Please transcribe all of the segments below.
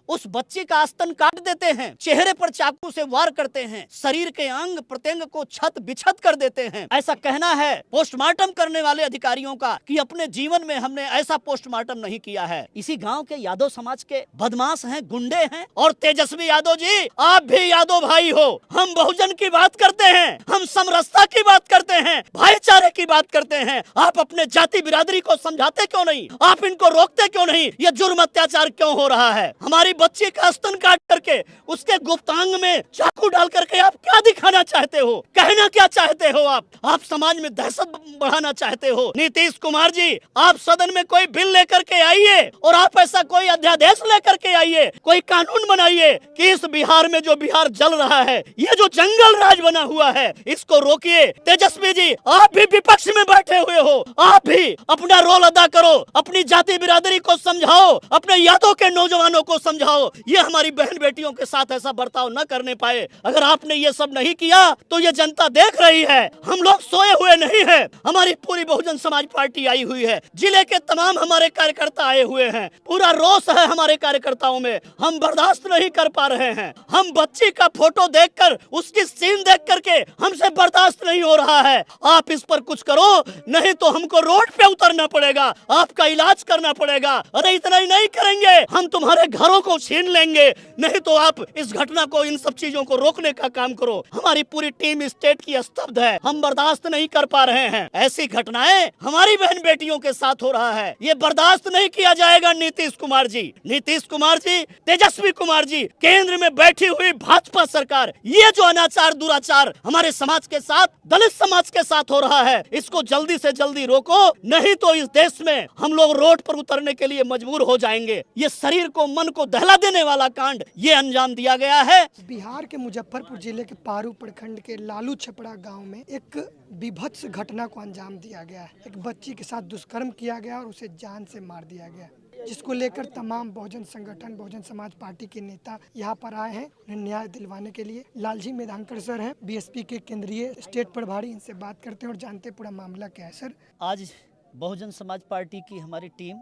उस बच्ची का आस्तन काट देते हैं, चेहरे पर चाकू से वार करते हैं, शरीर के अंग प्रत्यंग को छत बिछत कर देते हैं। ऐसा कहना है पोस्टमार्टम करने वाले अधिकारियों का कि अपने जीवन में हमने ऐसा पोस्टमार्टम नहीं किया है। इसी गांव के यादव समाज के बदमाश हैं, गुंडे हैं। और तेजस्वी यादव जी, आप भी यादव भाई हो। हम बहुजन की बात करते हैं, हम समरसता की बात करते हैं, भाईचारे की बात करते हैं। आप अपने जाति बिरादरी को समझाते क्यों नहीं? आप इनको रोकते क्यों नहीं? ये जुर्म अत्याचार क्यों हो रहा है? हमारी बच्ची का स्तन काट करके उसके गुप्तांग में चाकू डाल करके आप क्या दिखाना चाहते हो? कहना क्या चाहते हो? आप समाज में दहशत बढ़ाना चाहते हो। नीतीश कुमार जी, आप सदन में कोई बिल लेकर के आइए और आप ऐसा कोई अध्यादेश लेकर के आइए, कोई कानून बनाइए कि इस बिहार में जो बिहार जल रहा है, ये जो जंगल राज बना हुआ है, इसको रोकिए। तेजस्वी जी, आप भी विपक्ष में बैठे हुए हो, आप भी अपना रोल अदा करो, अपनी जाति बिरादरी को समझाओ, अपने यादों के नौजवानों को समझाओ, ये हमारी बहन बेटियों के साथ ऐसा बर्ताव न करने पाए। अगर आपने ये सब नहीं किया तो ये जनता देख रही है। हम लोग सोए हुए नहीं है, हमारी पूरी बहुजन समाज पार्टी आई हुई है, जिले के तमाम हमारे कार्यकर्ता आए हुए हैं, पूरा रोष है हमारे कार्यकर्ताओं में। हम बर्दाश्त नहीं कर पा रहे हैं। हम बच्ची का फोटो देखकर, उसकी सीन देख करके हमसे बर्दाश्त नहीं हो रहा है। आप इस पर कुछ करो, नहीं तो हमको रोड पे उतरना पड़ेगा, आपका इलाज करना पड़ेगा। अरे इतना ही नहीं करेंगे, हम तुम्हारे घरों को छीन लेंगे। नहीं तो आप इस घटना को, इन सब चीजों को रोकने का काम करो। हमारी पूरी टीम स्टेट की स्तब्ध है, हम बर्दाश्त नहीं कर पा रहे हैं। ऐसी घटनाएं हमारी बहन बेटियों के साथ हो रहा है, ये बर्दाश्त नहीं किया जाएगा। नीतीश कुमार जी, नीतीश कुमार जी, तेजस्वी कुमार जी, केंद्र में बैठी हुई भाजपा सरकार, ये जो अनाचार दुराचार हमारे समाज के साथ, दलित समाज के साथ हो रहा है, इसको जल्दी से जल्दी रोको, नहीं तो इस देश में हम लोग रोड पर उतरने के लिए मजबूर हो जाएंगे। ये शरीर को, मन को दहला देने वाला कांड ये अंजाम दिया गया है। बिहार के मुजफ्फरपुर जिले के पारू प्रखंड के लालू छपड़ा गांव में एक विभत्स घटना को अंजाम दिया गया है। एक बच्ची के साथ दुष्कर्म किया गया और उसे जान से मार दिया गया, जिसको लेकर तमाम बहुजन संगठन, बहुजन समाज पार्टी के नेता यहाँ पर आए हैं उन्हें न्याय दिलवाने के लिए। लालजी मेधांकर सर हैं, बीएसपी के केंद्रीय स्टेट प्रभारी, इनसे बात करते हैं और जानते पूरा मामला क्या है। सर, आज बहुजन समाज पार्टी की हमारी टीम,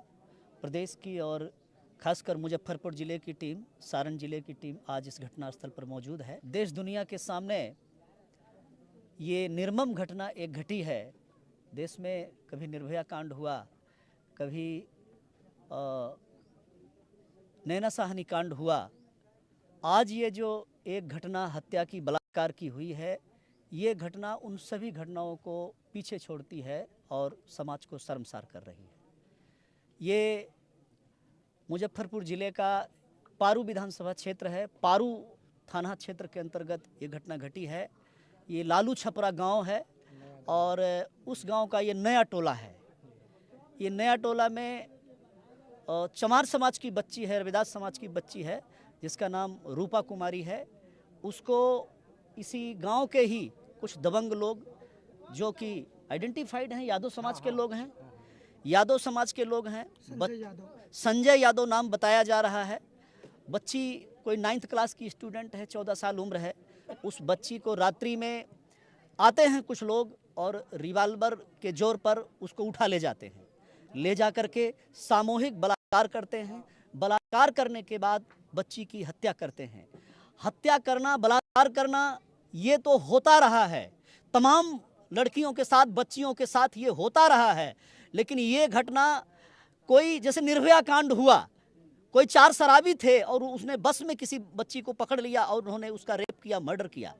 प्रदेश की और खासकर मुजफ्फरपुर जिले की टीम, सारण जिले की टीम आज इस घटनास्थल पर मौजूद है। देश दुनिया के सामने ये निर्मम घटना एक घटी है। देश में कभी निर्भया कांड हुआ, कभी नैना साहनी कांड हुआ, आज ये जो एक घटना हत्या की, बलात्कार की हुई है, ये घटना उन सभी घटनाओं को पीछे छोड़ती है और समाज को शर्मसार कर रही है। ये मुजफ्फरपुर ज़िले का पारू विधानसभा क्षेत्र है, पारू थाना क्षेत्र के अंतर्गत ये घटना घटी है। ये लालू छपरा गांव है और उस गांव का ये नया टोला है। ये नया टोला में चमार समाज की बच्ची है, रविदास समाज की बच्ची है, जिसका नाम रूपा कुमारी है। उसको इसी गांव के ही कुछ दबंग लोग, जो कि आइडेंटिफाइड हैं, यादव समाज के लोग हैं, यादव समाज के लोग हैं, संजय यादव नाम बताया जा रहा है। बच्ची कोई 9th क्लास की स्टूडेंट है, 14 साल उम्र है। उस बच्ची को रात्रि में आते हैं कुछ लोग और रिवाल्वर के जोर पर उसको उठा ले जाते हैं, ले जा कर के सामूहिक बलात्कार करते हैं। बलात्कार करने के बाद बच्ची की हत्या करते हैं। हत्या करना, बलात्कार करना, ये तो होता रहा है, तमाम लड़कियों के साथ, बच्चियों के साथ ये होता रहा है। लेकिन ये घटना कोई, जैसे निर्भया कांड हुआ, कोई 4 शराबी थे और उसने बस में किसी बच्ची को पकड़ लिया और उन्होंने उसका रेप किया, मर्डर किया।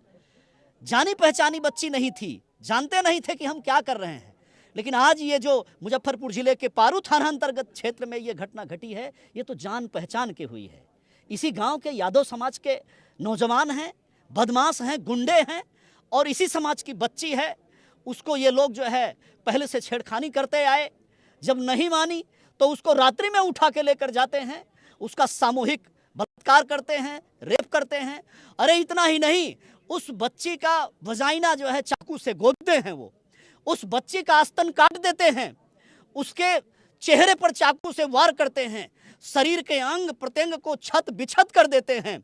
जानी पहचानी बच्ची नहीं थी, जानते नहीं थे कि हम क्या कर रहे हैं। लेकिन आज ये जो मुजफ्फरपुर जिले के पारू थाना अंतर्गत क्षेत्र में ये घटना घटी है, ये तो जान पहचान के हुई है। इसी गांव के यादव समाज के नौजवान हैं, बदमाश हैं, गुंडे हैं, और इसी समाज की बच्ची है। उसको ये लोग जो है पहले से छेड़खानी करते आए, जब नहीं मानी तो उसको रात्रि में उठा के लेकर जाते हैं, उसका सामूहिक बलात्कार करते हैं, रेप करते हैं। अरे इतना ही नहीं, उस बच्ची का वजाइना जो है चाकू से गोदते हैं, वो उस बच्ची का आस्तन काट देते हैं, उसके चेहरे पर चाकू से वार करते हैं, शरीर के अंग प्रत्यंग को छत बिछत कर देते हैं।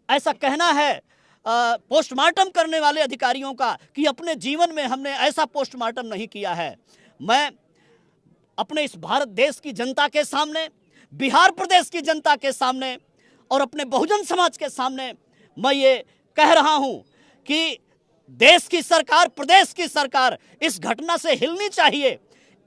ऐसा कहना है पोस्टमार्टम करने वाले अधिकारियों का कि अपने जीवन में हमने ऐसा पोस्टमार्टम नहीं किया है। मैं अपने इस भारत देश की जनता के सामने, बिहार प्रदेश की जनता के सामने और अपने बहुजन समाज के सामने मैं ये कह रहा हूं कि देश की सरकार, प्रदेश की सरकार इस घटना से हिलनी चाहिए।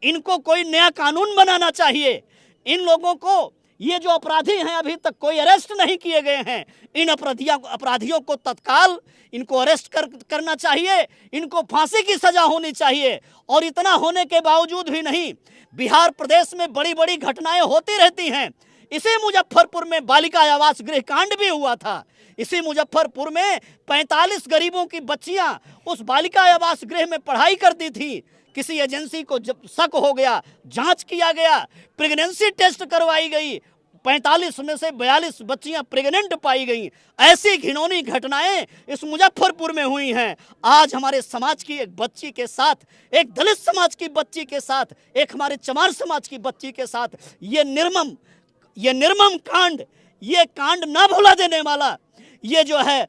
इनको कोई नया कानून बनाना चाहिए। इन लोगों को, ये जो अपराधी हैं अभी तक कोई अरेस्ट नहीं किए गए हैं, इन अपराधियों को तत्काल इनको अरेस्ट करना चाहिए। इनको फांसी की सजा होनी चाहिए। और इतना होने के बावजूद भी नहीं, बिहार प्रदेश में बड़ी बड़ी घटनाएं होती रहती हैं। इसी मुजफ्फरपुर में बालिका आवास गृह कांड भी हुआ था। इसी मुजफ्फरपुर में 45 गरीबों की बच्चियां उस बालिका आवास गृह में पढ़ाई करती थी। किसी एजेंसी को जब शक हो गया, जांच किया गया, प्रेगनेंसी टेस्ट करवाई गई, 45 में से 42 बच्चियां प्रेग्नेंट पाई गई। ऐसी घिनौनी घटनाएं इस मुजफ्फरपुर में हुई हैं। आज हमारे समाज की एक बच्ची के साथ, एक दलित समाज की बच्ची के साथ, एक हमारे चमार समाज की बच्ची के साथ ये निर्मम कांड, ये कांड ना भुला देने वाला, ये जो है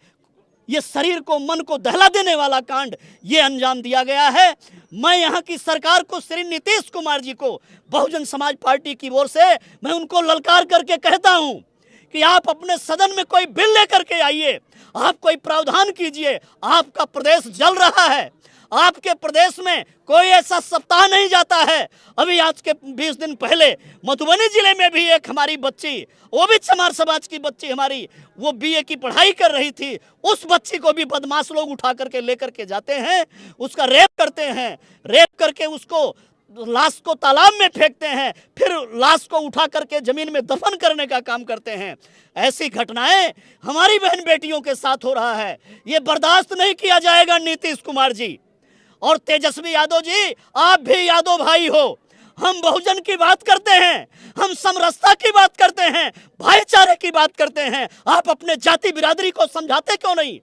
ये शरीर को, मन को दहला देने वाला कांड ये अंजाम दिया गया है। मैं यहाँ की सरकार को, श्री नीतीश कुमार जी को, बहुजन समाज पार्टी की ओर से मैं उनको ललकार करके कहता हूँ कि आप अपने सदन में कोई बिल लेकर के आइए, आप कोई प्रावधान कीजिए। आपका प्रदेश जल रहा है। आपके प्रदेश में कोई ऐसा सप्ताह नहीं जाता है। अभी आज के 20 दिन पहले मधुबनी जिले में भी एक हमारी बच्ची, वो भी चमार समाज की बच्ची हमारी, वो बीए की पढ़ाई कर रही थी। उस बच्ची को भी बदमाश लोग उठा करके लेकर के जाते हैं, उसका रेप करते हैं, रेप करके उसको, लाश को तालाब में फेंकते हैं, फिर लाश को उठा करके जमीन में दफन करने का काम करते हैं। ऐसी घटनाएं हमारी बहन बेटियों के साथ हो रहा है। ये बर्दाश्त नहीं किया जाएगा। नीतीश कुमार जी और तेजस्वी यादव जी, आप भी यादव भाई हो। हम बहुजन की बात करते हैं, हम समरसता की बात करते हैं, भाईचारे की बात करते हैं। आप अपने जाति बिरादरी को समझाते क्यों नहीं?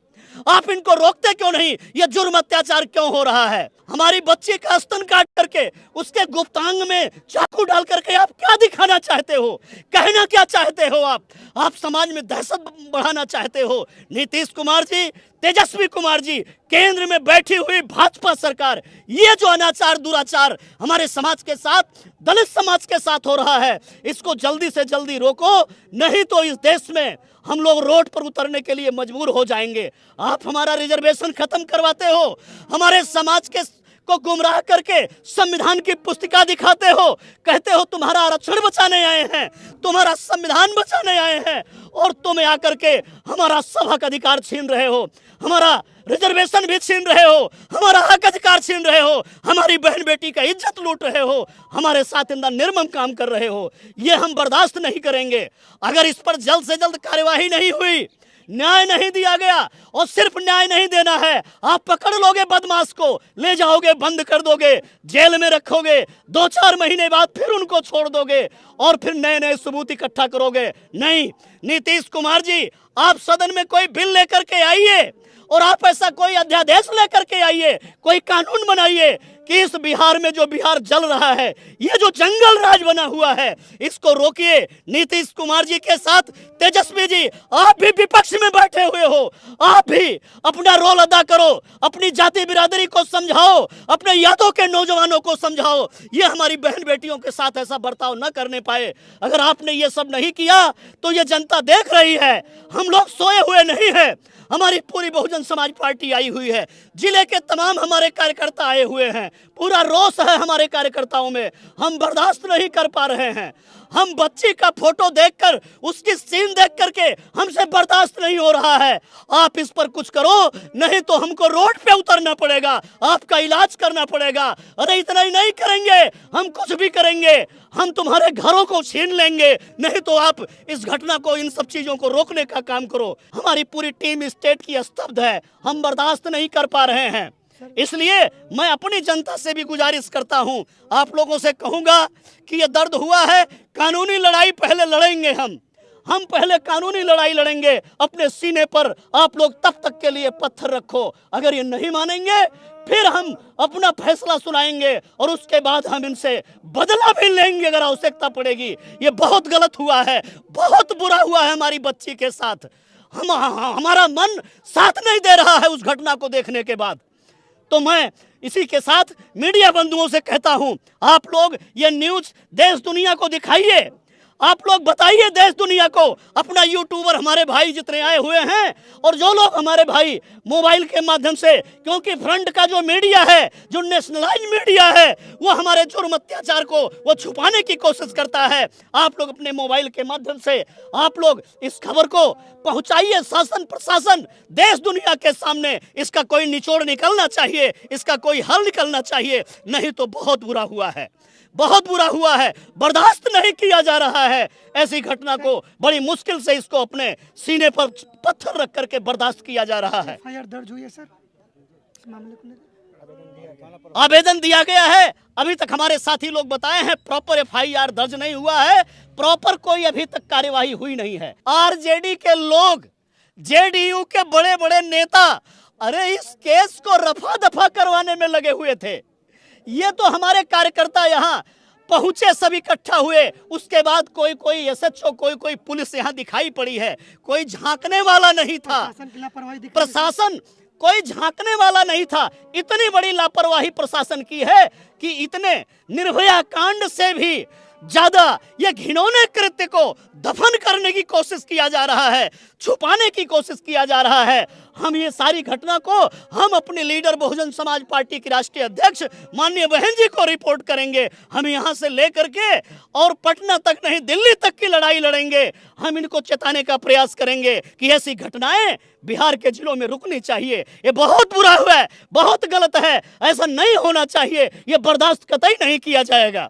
आप इनको रोकते क्यों नहीं? ये जुर्म अत्याचार क्यों हो रहा है? हमारी बच्ची का स्तन काट करके उसके गुप्तांग में चाकू डाल करके आप क्या दिखाना चाहते हो? कहना क्या चाहते हो? आप समाज में दहशत बढ़ाना चाहते हो। नीतीश कुमार जी, तेजस्वी कुमार जी, केंद्र में बैठी हुई भाजपा सरकार, ये जो अनाचार दुराचार हमारे समाज के साथ, दलित समाज के साथ हो रहा है, इसको जल्दी से जल्दी रोको, नहीं तो इस देश में हम लोग रोड पर उतरने के लिए मजबूर हो जाएंगे। आप हमारा रिजर्वेशन खत्म करवाते हो, हमारे समाज के को गुमराह करके संविधान की पुस्तिका दिखाते हो, कहते हो तुम्हारा आरक्षण बचाने आए हैं, तुम्हारा संविधान बचाने आए हैं, और तुम आकर के हमारा सभा का अधिकार छीन रहे हो, हमारा रिजर्वेशन भी छीन रहे हो, हमारा हक अधिकार छीन रहे हो, हमारी बहन बेटी का इज्जत लूट रहे हो, हमारे साथ इंदा निर्मम काम कर रहे हो। ये हम बर्दाश्त नहीं करेंगे। अगर इस पर जल्द से जल्द कार्यवाही नहीं हुई, न्याय नहीं दिया गया, और सिर्फ न्याय नहीं देना है, आप पकड़ लोगे बदमाश को, ले जाओगे, बंद कर दोगे, जेल में रखोगे, 2-4 महीने बाद फिर उनको छोड़ दोगे और फिर नए नए सबूत इकट्ठा करोगे। नहीं, नीतीश कुमार जी, आप सदन में कोई बिल लेकर के आइए और आप ऐसा कोई अध्यादेश लेकर के आइए, कोई कानून बनाइए कि इस बिहार में जो बिहार जल रहा है, ये जो जंगल राज बना हुआ है, इसको रोकिए। नीतीश कुमार जी के साथ तेजस्वी जी, आप भी विपक्ष में बैठे हुए हो, आप भी अपना रोल अदा करो, अपनी जाति बिरादरी को समझाओ, अपने यादों के नौजवानों को समझाओ, ये हमारी बहन बेटियों के साथ ऐसा बर्ताव न करने पाए। अगर आपने ये सब नहीं किया तो ये जनता देख रही है, हम लोग सोए हुए नहीं हैं। हमारी पूरी बहुजन समाज पार्टी आई हुई है, जिले के तमाम हमारे कार्यकर्ता आए हुए हैं, पूरा रोष है हमारे कार्यकर्ताओं में। हम बर्दाश्त नहीं कर पा रहे हैं। हम बच्ची का फोटो देखकर, उसकी सीन देख करके हमसे बर्दाश्त नहीं हो रहा है। आप इस पर कुछ करो, नहीं तो हमको रोड पे उतरना पड़ेगा, आपका इलाज करना पड़ेगा। अरे इतना ही नहीं करेंगे, हम कुछ भी करेंगे, हम तुम्हारे घरों को छीन लेंगे, नहीं तो आप इस घटना को, इन सब चीजों को रोकने का काम करो। हमारी पूरी टीम स्टेट की स्तब्ध है, हम बर्दाश्त नहीं कर पा रहे हैं। इसलिए मैं अपनी जनता से भी गुजारिश करता हूं, आप लोगों से कहूंगा कि ये दर्द हुआ है, कानूनी लड़ाई पहले लड़ेंगे हम पहले कानूनी लड़ाई लड़ेंगे। अपने सीने पर आप लोग तब तक के लिए पत्थर रखो, अगर ये नहीं मानेंगे फिर हम अपना फैसला सुनाएंगे और उसके बाद हम इनसे बदला भी लेंगे अगर आवश्यकता पड़ेगी। ये बहुत गलत हुआ है, बहुत बुरा हुआ है हमारी बच्ची के साथ। हमारा मन साथ नहीं दे रहा है उस घटना को देखने के बाद। तो मैं इसी के साथ मीडिया बंधुओं से कहता हूं, आप लोग ये न्यूज देश दुनिया को दिखाइए, आप लोग बताइए देश दुनिया को, अपना यूट्यूबर हमारे भाई जितने आए हुए हैं और जो लोग हमारे भाई मोबाइल के माध्यम से, क्योंकि फ्रंट का जो मीडिया है, जो नेशनलाइज मीडिया है, वो हमारे जुर्म अत्याचार को वो छुपाने की कोशिश करता है। आप लोग अपने मोबाइल के माध्यम से आप लोग इस खबर को पहुंचाइए शासन प्रशासन देश दुनिया के सामने। इसका कोई निचोड़ निकलना चाहिए, इसका कोई हल निकलना चाहिए, नहीं तो बहुत बुरा हुआ है, बहुत बुरा हुआ है, बर्दाश्त नहीं किया जा रहा है। ऐसी घटना को बड़ी मुश्किल से इसको अपने सीने पर पत्थर रख करके बर्दाश्त किया जा रहा है। एफआईआर दर्ज हुई है सर इस मामले को लेकर? आवेदन दिया गया है, अभी तक हमारे साथी लोग बताए हैं प्रॉपर एफआईआर दर्ज नहीं हुआ है, प्रॉपर कोई अभी तक कार्यवाही हुई नहीं है। आरजेडी के लोग, जेडीयू के बड़े बड़े नेता, अरे इस केस को रफा दफा करवाने में लगे हुए थे। ये तो हमारे कार्यकर्ता यहाँ पहुंचे, सब इकट्ठा हुए, उसके बाद कोई एसएचओ, कोई पुलिस यहाँ दिखाई पड़ी है, कोई झांकने वाला नहीं था। प्रशासन की लापरवाही दिख रही है। प्रशासन कोई झांकने वाला नहीं था। इतनी बड़ी लापरवाही प्रशासन की है कि इतने निर्भया कांड से भी ज्यादा ये घिनौने कृत्य को दफन करने की कोशिश किया जा रहा है, छुपाने की कोशिश किया जा रहा है। हम ये सारी घटना को हम अपने लीडर बहुजन समाज पार्टी के राष्ट्रीय अध्यक्ष माननीय बहन जी को रिपोर्ट करेंगे। हम यहाँ से लेकर के और पटना तक नहीं, दिल्ली तक की लड़ाई लड़ेंगे। हम इनको चेताने का प्रयास करेंगे कि ऐसी घटनाएं बिहार के जिलों में रुकनी चाहिए। ये बहुत बुरा हुआ है, बहुत गलत है, ऐसा नहीं होना चाहिए, ये बर्दाश्त कतई नहीं किया जाएगा।